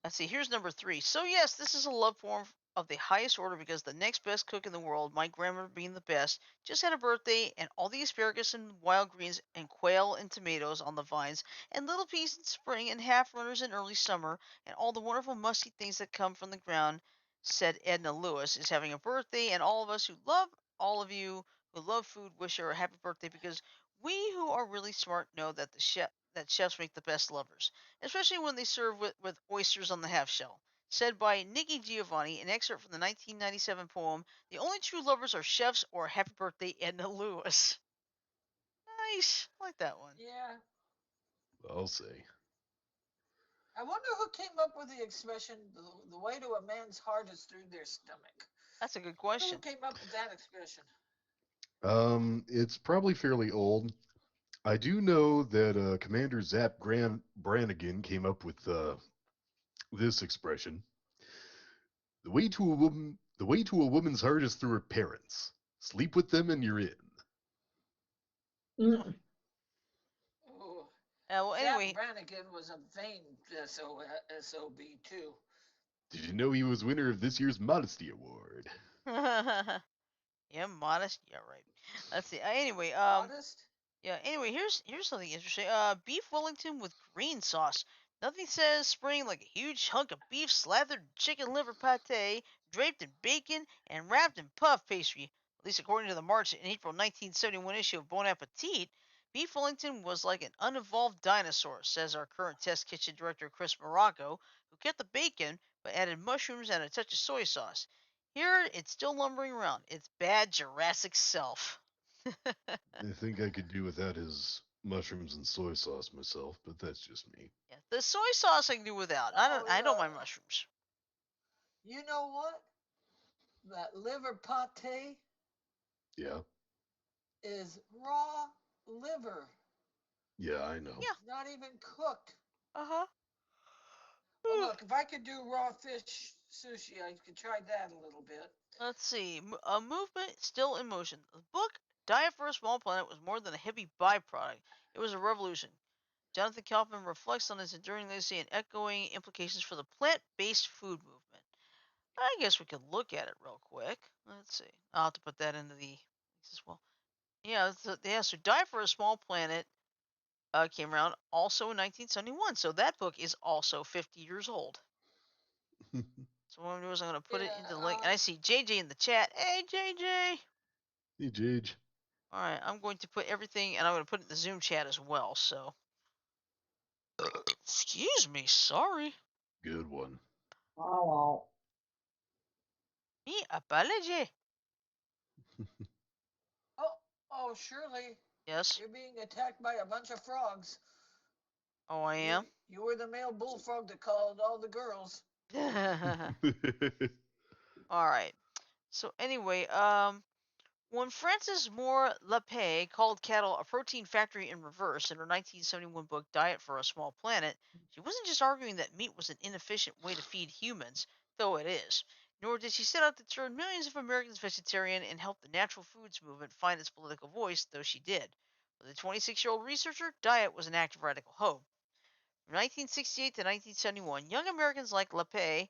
Let's see. Here's number 3. So yes, this is a love poem of the highest order because the next best cook in the world, my grandmother being the best, just had a birthday, and all the asparagus and wild greens and quail and tomatoes on the vines, and little peas in spring and half runners in early summer, and all the wonderful musty things that come from the ground, said Edna Lewis, is having a birthday, and all of us who love all of you who love food wish her a happy birthday because we who are really smart know that that chefs make the best lovers, especially when they serve with oysters on the half shell. Said by Nikki Giovanni, an excerpt from the 1997 poem, "The only true lovers are chefs," or "Happy Birthday, Edna Lewis." Nice. I like that one. Yeah. I'll say. I wonder who came up with the expression, the way to a man's heart is through their stomach. That's a good I wonder who question. came up with that expression. It's probably fairly old. I do know that Commander Zap Brannigan came up with this expression: the way to a woman's heart is through her parents. Sleep with them and you're in. Oh. Oh, Well, Zap anyway. Brannigan was a vain SOB too. Did you know he was winner of this year's Modesty Award? Yeah, modest. Yeah, right. Let's see. Anyway, Modest? yeah. Anyway, here's something interesting. Beef Wellington with green sauce. Nothing says spring like a huge hunk of beef slathered in chicken liver pate, draped in bacon, and wrapped in puff pastry. At least according to the March and April 1971 issue of Bon Appetit, Beef Wellington was like an unevolved dinosaur, says our current test kitchen director Chris Morocco, who kept the bacon but added mushrooms and a touch of soy sauce. Here, it's still lumbering around. Its bad Jurassic self. I think I could do without his mushrooms and soy sauce myself, but that's just me. Yeah, the soy sauce I can do without. I don't. Oh, I don't mind mushrooms. you know what? That liver pate Yeah, is raw liver. yeah, I know. Yeah. It's not even cooked. Uh Well, huh. look, if I could do raw fish sushi, I could try that a little bit. Let's see. A movement still in motion. The book "Diet for a Small Planet" was more than a hippie byproduct. It was a revolution. Jonathan Kaufman reflects on his enduring legacy and echoing implications for the plant-based food movement. I guess we could look at it real quick. Let's see. I'll have to put that into the as well. Yeah, so "Diet for a Small Planet" came around also in 1971. So that book is also 50 years old. So what I'm going to do is I'm going to put it into the link. And I see JJ in the chat. Hey, JJ. Hey, Jage. All right, I'm going to put everything, and I'm going to put it in the Zoom chat as well. So, excuse me. Sorry. Good one. Oh, Me apology. Oh, Shirley, Yes. you're being attacked by a bunch of frogs. Oh, I You am. you were the male bullfrog that called all the girls. All right. So anyway, when Frances Moore Lappé called cattle a protein factory in reverse in her 1971 book Diet for a Small Planet, she wasn't just arguing that meat was an inefficient way to feed humans, though it is, nor did she set out to turn millions of Americans vegetarian and help the natural foods movement find its political voice, though she did. For the 26-year-old researcher, diet was an act of radical hope. From 1968 to 1971, young Americans like Lappé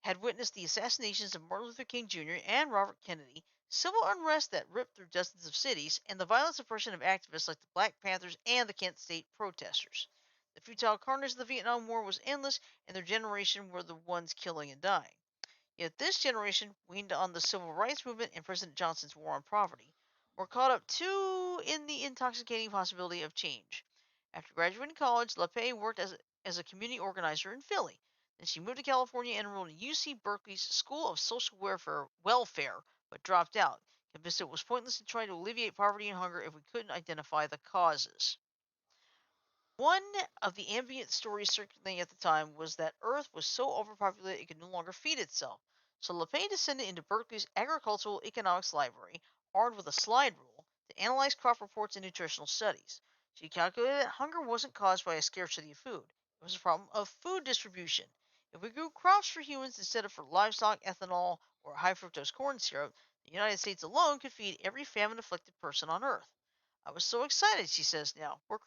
had witnessed the assassinations of Martin Luther King Jr. and Robert Kennedy, civil unrest that ripped through dozens of cities, and the violent suppression of activists like the Black Panthers and the Kent State protesters. The futile carnage of the Vietnam War was endless, and their generation were the ones killing and dying. Yet this generation, weaned on the civil rights movement and President Johnson's war on poverty, were caught up too in the intoxicating possibility of change. After graduating college, LePay worked as a community organizer in Philly. Then she moved to California and enrolled in UC Berkeley's School of Social Welfare, but dropped out, convinced it was pointless to try to alleviate poverty and hunger if we couldn't identify the causes. One of the ambient stories circulating at the time was that Earth was so overpopulated it could no longer feed itself. So LePay descended into Berkeley's Agricultural Economics Library, armed with a slide rule, to analyze crop reports and nutritional studies. She calculated that hunger wasn't caused by a scarcity of food. It was a problem of food distribution. If we grew crops for humans instead of for livestock, ethanol, or high fructose corn syrup, the United States alone could feed every famine-afflicted person on Earth. I was so excited, she says now. We're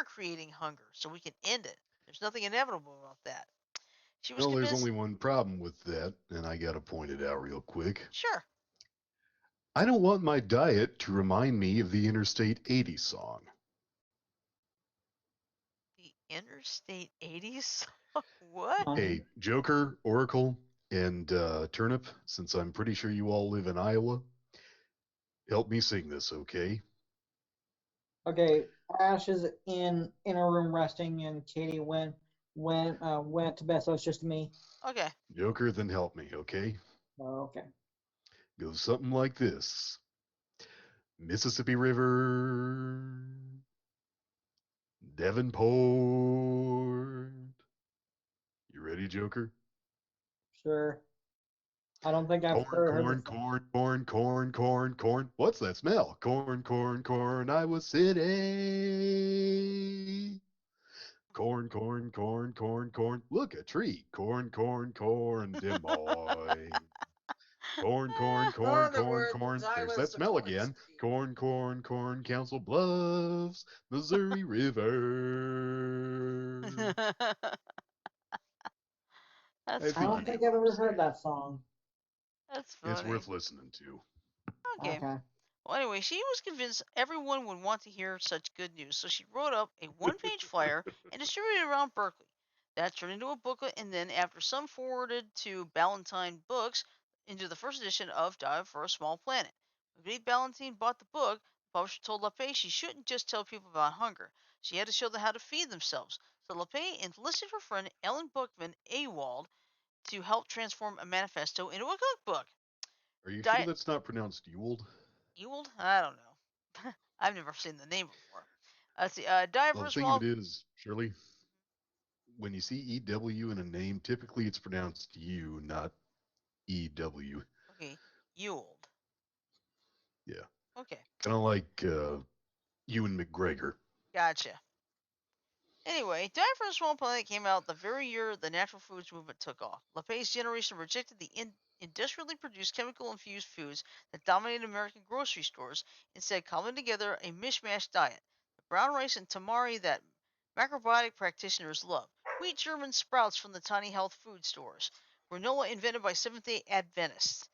creating hunger so we can end it. There's nothing inevitable about that. She was Well, there's convinced. only one problem with that, and I gotta point it out real quick. Sure. I don't want my diet to remind me of the Interstate 80 song. The Interstate 80s? What? Hey, Joker, Oracle, and Turnip, since I'm pretty sure you all live in Iowa, help me sing this, okay? okay. Ash is in a room resting, and Katie went to bed. So it's just me. Okay. Joker, then help me, okay? Oh, okay. Goes something like this: Mississippi River, Devonport. You ready, Joker? Sure. I don't think I've Corn, heard corn, this song. corn, corn, corn, corn, corn. What's that smell? Corn, corn, corn, Iowa City. Corn, corn, corn, corn, corn. Look, a tree. Corn, corn, corn, Des Moines. Corn, corn, Oh, corn, the corn, words corn. I There's was that the smell Corn again. City. Corn, corn, corn, Council Bluffs, Missouri River. I That's had I don't figured funny. think you'd I've love to ever see heard it. that song. That's It's funny. worth listening to. Okay. Okay. Well, anyway, she was convinced everyone would want to hear such good news, so she wrote up a one-page flyer and distributed it around Berkeley. That turned into a booklet, and then, after some forwarded to Ballantine Books, into the first edition of Dive for a Small Planet. When Ballantine bought the book, the publisher told LaPay she shouldn't just tell people about hunger. She had to show them how to feed themselves. So LaPay enlisted her friend Ellen Bookman Awald to help transform a manifesto into a cookbook. Are you sure Diet that's not pronounced Ewald? Ewald? I don't know. I've never seen the name before. Let's see. Diet Well, for the a thing of small. it is, Shirley, when you see EW in a name, typically it's pronounced U, not EW. Okay, Ewald. Yeah. Okay, Kind of like Ewan McGregor. gotcha. Anyway, Diet for a Small Planet came out the very year the natural foods movement took off. LaPay's generation rejected the industrially produced chemical-infused foods that dominated American grocery stores, instead cobbling together a mishmash diet. The brown rice and tamari that macrobiotic practitioners love, wheat German sprouts from the tiny health food stores, granola invented by Seventh-day Adventists.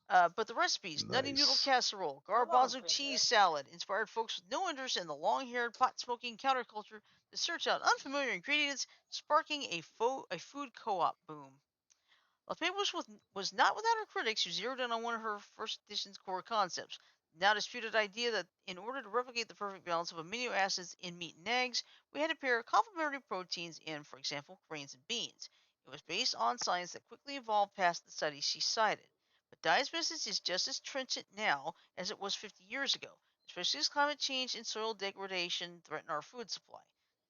But the recipes: nutty noodle Nice. casserole, Come on, garbanzo cheese princess. salad, inspired folks with no interest in the long-haired, pot-smoking counterculture to search out unfamiliar ingredients, sparking a food co-op boom. LaPay was not without her critics, who zeroed in on one of her first edition's core concepts: the now disputed idea that in order to replicate the perfect balance of amino acids in meat and eggs, we had to pair complementary proteins in, for example, grains and beans. It was based on science that quickly evolved past the studies she cited. But Dye's message is just as trenchant now as it was 50 years ago, especially as climate change and soil degradation threaten our food supply.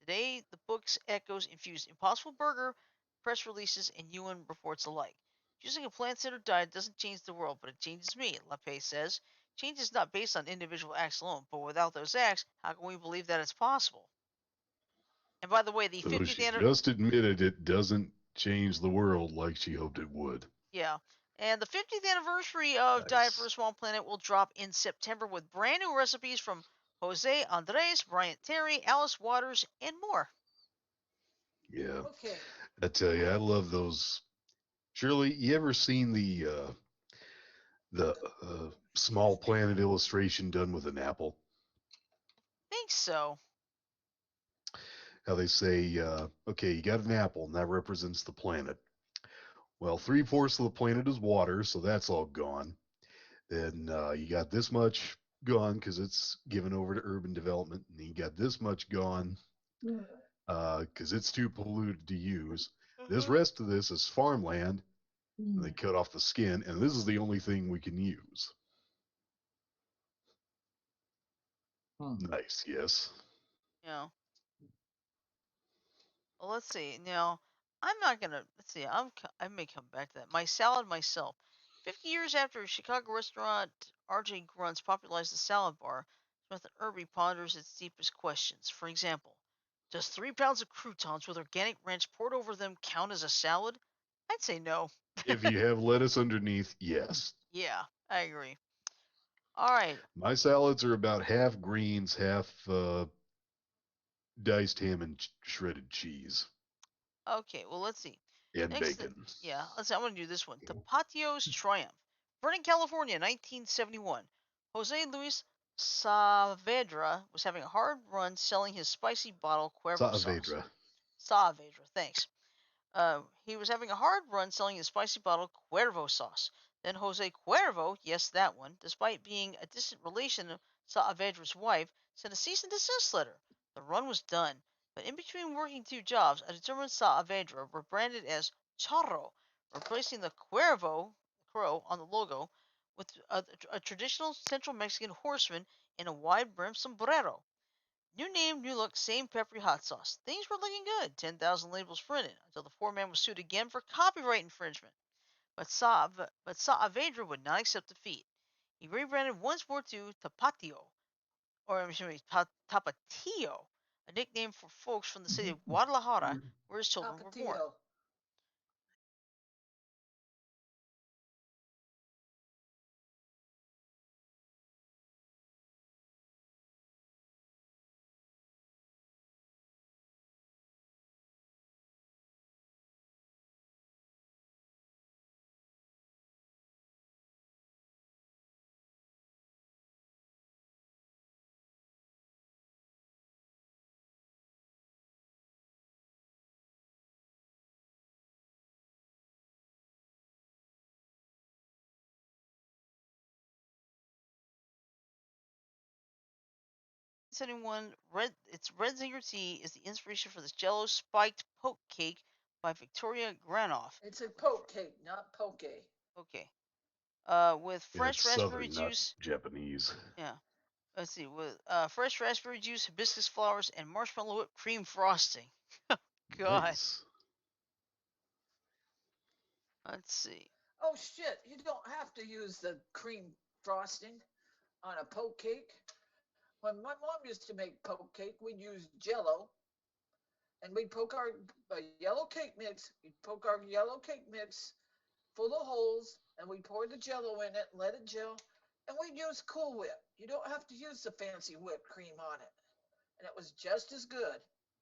Today, the book's echoes infuse Impossible Burger press releases, and UN reports alike. Choosing a plant-centered diet doesn't change the world, but it changes me, LaPay says. Change is not based on individual acts alone, but without those acts, how can we believe that it's possible? And by the way, the So 50th she anniversary, just admitted it doesn't change the world like she hoped it would. yeah, and the 50th anniversary of Diet for a Nice. Small Planet will drop in September with brand new recipes from Jose Andres, Bryant Terry, Alice Waters, and more. Yeah. Okay. I tell you, I love those. Shirley, you ever seen the small planet illustration done with an apple? Think so. How they say, okay, you got an apple, and that represents the planet. Well, three-fourths of the planet is water, so that's all gone. Then you got this much gone because it's given over to urban development, and you got this much gone because it's too polluted to use. This Uh-huh. rest of this is farmland, and they cut off the skin, and this is the only thing we can use. Hmm. Nice, yes. You know, well, let's see. Now, I'm not gonna. Let's see. I may come back to that. My salad myself. 50 years after Chicago restaurant R.J. Grunt's popularized the salad bar, Smith and Irby ponders its deepest questions. For example, does 3 pounds of croutons with organic ranch poured over them count as a salad? I'd say no. If you have lettuce underneath, yes. Yeah, I agree. All right. My salads are about half greens, half diced ham and shredded cheese Okay. Well, let's see. and Next, bacon. yeah, let's see. I'm gonna do this one. Tapatio's Triumph. Vernon, California, 1971. Jose Luis Saavedra was having a hard run selling his spicy bottle Cuervo sauce. Saavedra. Saavedra, thanks. He was having a hard run selling his spicy bottle Cuervo sauce. Then Jose Cuervo, yes, that one, despite being a distant relation of Saavedra's wife, sent a cease and desist letter. The run was done, but in between working two jobs, a determined Saavedra rebranded as Charro, replacing the Cuervo crow on the logo with a traditional Central Mexican horseman in a wide-brimmed sombrero. New name, new look, same peppery hot sauce. Things were looking good. 10,000 labels printed until the foreman was sued again for copyright infringement. But Saavedra would not accept defeat. He rebranded once more to Tapatio, or excuse me, Tapatio, a nickname for folks from the city of Guadalajara, where his children were born. Tapatio. Its red zinger tea is the inspiration for this Jello spiked poke cake by Victoria Granoff. It's a poke cake, not poke. Okay. With fresh It's raspberry southern, not juice. Japanese. Yeah. Let's see. With fresh raspberry juice, hibiscus flowers, and marshmallow whipped cream frosting. God. Nice. Let's see. Oh shit! You don't have to use the cream frosting on a poke cake. When my mom used to make poke cake, we'd use Jello, and we'd poke our yellow cake mix. We'd poke our yellow cake mix full of holes, and we'd pour the Jello in it, let it gel, and we'd use Cool Whip. You don't have to use the fancy whipped cream on it, and it was just as good.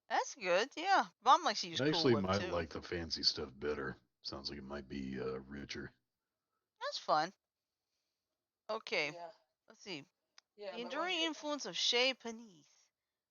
That's good. Yeah. Mom likes to use I Cool actually Whip might too. like the fancy stuff better. Sounds like it might be richer. That's fun. Okay. Yeah, Let's see. yeah, The but when enduring you influence of Chez Panisse.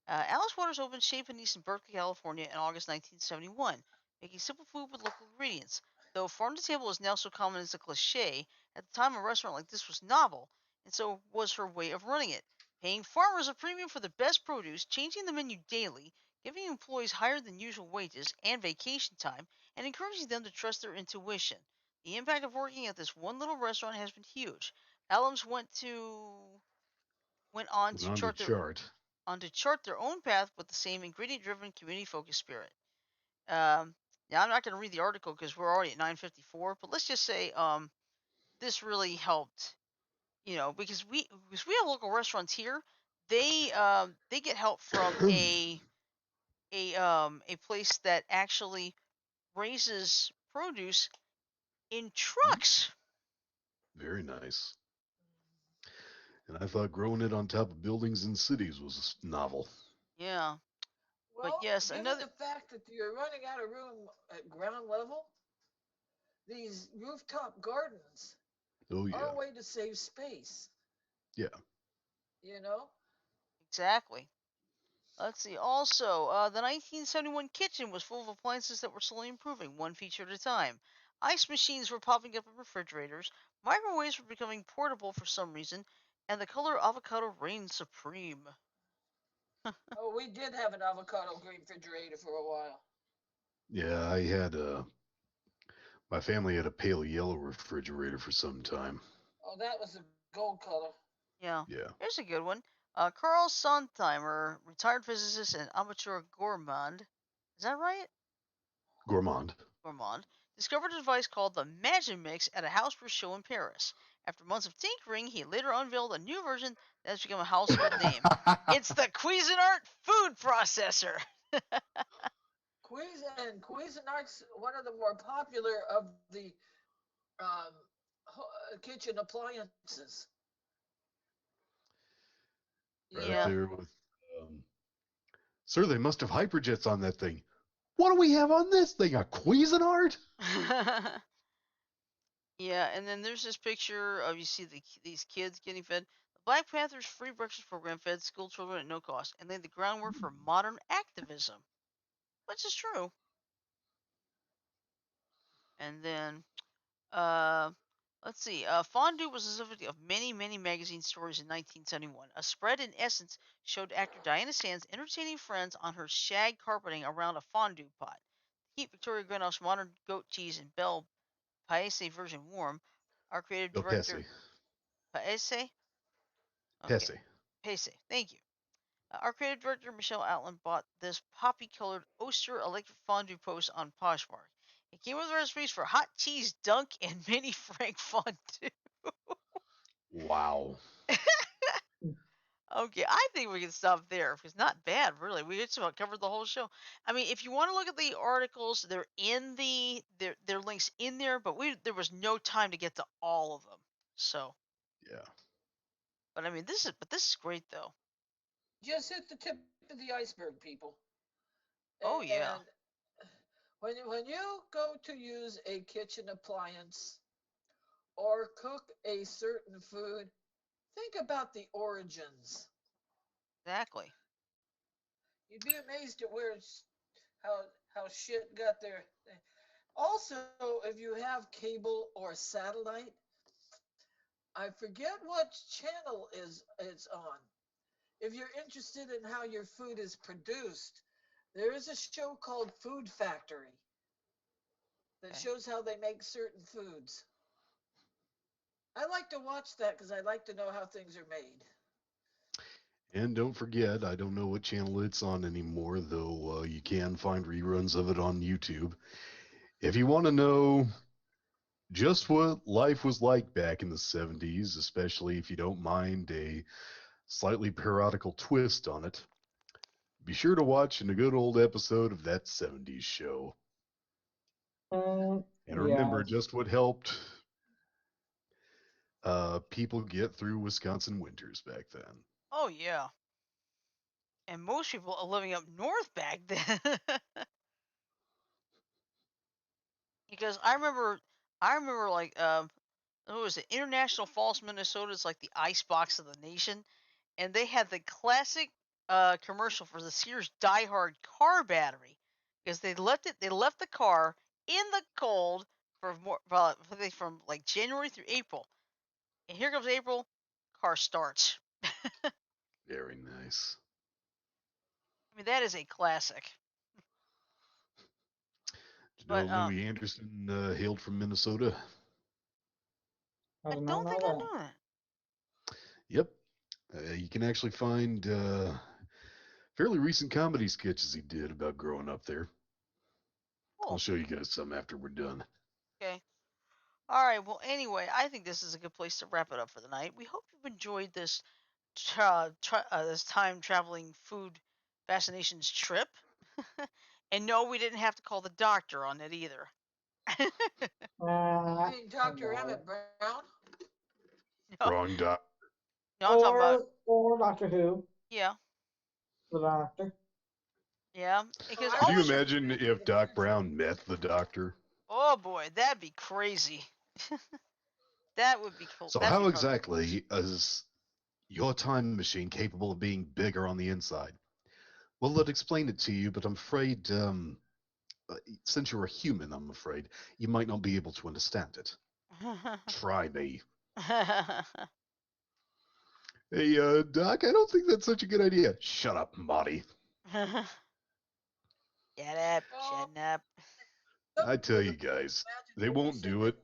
Alice Waters opened Chez Panisse in Berkeley, California in August 1971, making simple food with local ingredients. Though farm to table is now so common as a cliche, at the time a restaurant like this was novel, and so was her way of running it. Paying farmers a premium for the best produce, changing the menu daily, giving employees higher than usual wages and vacation time, and encouraging them to trust their intuition. The impact of working at this one little restaurant has been huge. Allums went on Went to on to chart. chart their own path with the same ingredient-driven, community-focused spirit. Um, Now I'm not going to read the article because we're already at 9:54, but let's just say this really helped. Because we have local restaurants here. They get help from a place that actually raises produce in trucks. Very nice. And I thought growing it on top of buildings in cities was novel. Yeah, but well, yes, given another. the fact that you're running out of room at ground level, these rooftop gardens Oh are yeah, a way to save space. yeah. You know, Exactly. Let's see. Also, the 1971 kitchen was full of appliances that were slowly improving, one feature at a time. Ice machines were popping up in refrigerators, microwaves were becoming portable for some reason, and the color avocado reigned supreme. oh, we did have an avocado green refrigerator for a while. Yeah, I had my family had a pale yellow refrigerator for some time. Oh, that was the gold color. Yeah, Yeah, here's a good one. Carl Sondheimer, retired physicist and amateur gourmand. Is that right? gourmand. Gourmand, discovered a device called the Magimix at a housebrew show in Paris. After months of tinkering, he later unveiled a new version that has become a household name. It's the Cuisinart food processor. Cuisinart's one of the more popular of the um, kitchen appliances. You Right up Yeah. know, there with. Um, Sir, they must have hyperjets on that thing. What do we have on this thing? A Cuisinart? Yeah, and then there's this picture of you see these kids getting fed. The Black Panthers free breakfast program fed school children at no cost and laid the groundwork for modern activism, which is true. And then Uh, Let's see. Fondue was the subject of many, many magazine stories in 1971. A spread, in essence, showed actor Diana Sands entertaining friends on her shag carpeting around a fondue pot. Keep Victoria Grenoff's modern goat cheese and Belle Paese version warm. Our creative Bill director Pesci. Paese. Okay, Pesci. Paese. Thank you. Our creative director Michelle Outland bought this poppy-colored Oster electric fondue post on Poshmark. It came with recipes for hot cheese dunk and mini Frank fondue. Wow. Okay, I think we can stop there because it's not bad, really. We just about covered the whole show. I mean, if you want to look at the articles, they're in their links in there, but there was no time to get to all of them. So, Yeah. but I mean, this is great though. Just hit the tip of the iceberg, people. Oh yeah, And when you go to use a kitchen appliance or cook a certain food, think about the origins. exactly. You'd be amazed at how shit got there. Also, if you have cable or satellite, I forget what channel is it's on. If you're interested in how your food is produced, there is a show called Food Factory that Okay. shows how they make certain foods. I like to watch that because I like to know how things are made. And don't forget, I don't know what channel it's on anymore, though you can find reruns of it on YouTube. If you want to know just what life was like back in the 70s, especially if you don't mind a slightly parodical twist on it, be sure to watch a good old episode of that 70s show. And remember Yes. just what helped people get through Wisconsin winters back then. Oh yeah. And most people are living up north back then. Because I remember like what was it? International Falls, Minnesota is like the ice box of the nation, and they had the classic commercial for the Sears Die Hard car battery because they left the car in the cold for more from like January through April, and here comes April, car starts. Very nice. I mean that is a classic. Did you know But Louis Anderson hailed from Minnesota? I I did not don't know think I that. knew that. Yep. You can actually find fairly recent comedy sketches he did about growing up there. I'll Cool. show you guys some after we're done. Okay. All right. Well, anyway, I think this is a good place to wrap it up for the night. We hope you've enjoyed this time traveling food fascinations trip. And no, we didn't have to call the doctor on it either. I mean, Dr. No. Emmett Brown. No, Wrong doc. no, I'm talking about Or Doctor Who, yeah, the Doctor. yeah. Oh, Because I Could you always, remember imagine if the Doc future. Brown met the doctor? oh boy, that'd be crazy. That would be cool. So, That'd be how probably the exactly is your time machine capable of being bigger on the inside? Well, let explain it to you, but I'm afraid, since you're a human, I'm afraid you might not be able to understand it. coolest. Try me. Hey, Doc, I don't think that's such a good idea. Shut up, Marty. Shut up, Oh, shut up. I tell you the guys, they won't imagination do and it.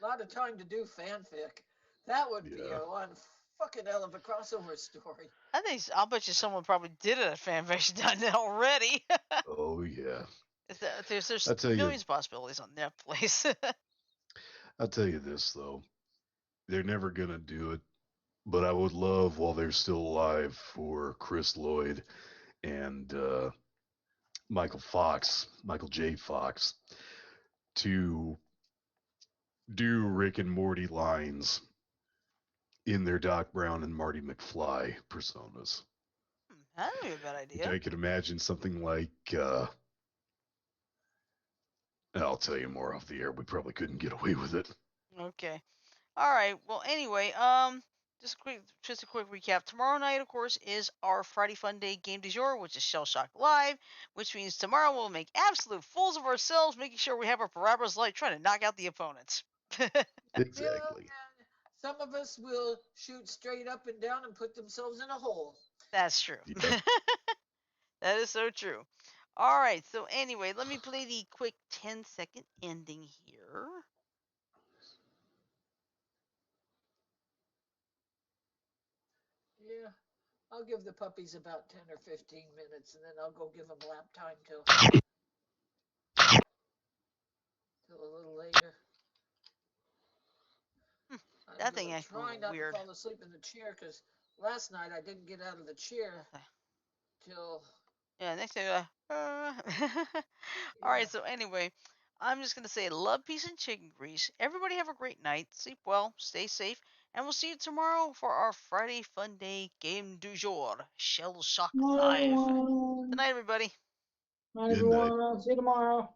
a lot of time to do fanfic. That would be Yeah. a one fucking hell of a crossover story. I'll bet you someone probably did it at fanfiction done it already. Oh, yeah. There's I tell you, millions of possibilities on that place. I tell you this though, they're never gonna do it. But I would love, while they're still alive, for Chris Lloyd and Michael J. Fox, to do Rick and Morty lines in their Doc Brown and Marty McFly personas. That would be a bad Which idea. I could imagine something like, I'll tell you more off the air. We probably couldn't get away with it. Okay. All right. Well, anyway, just a quick recap. Tomorrow night, of course, is our Friday Fun Day game du jour, which is Shell Shock Live, which means tomorrow we'll make absolute fools of ourselves, making sure we have our parabolas light, trying to knock out the opponents. Exactly. and some of us will shoot straight up and down and put themselves in a hole. That's true. Yep. That is so true. All right. So anyway, let me play the quick 10-second ending here. Yeah, I'll give the puppies about 10 or 15 minutes, and then I'll go give them lap time till a little later. Hmm, I'm that thing gonna acted a try little not to weird. fall asleep in the chair because last night I didn't get out of the chair Okay. till Yeah, next thing. All yeah. right. So anyway, I'm just gonna say love, peace, and chicken grease. Everybody have a great night. Sleep well. Stay safe. And we'll see you tomorrow for our Friday Fun Day game du jour, Shell Shock Night, Live. Good everyone. night, everybody. Night, Good night. everyone. I'll see you tomorrow.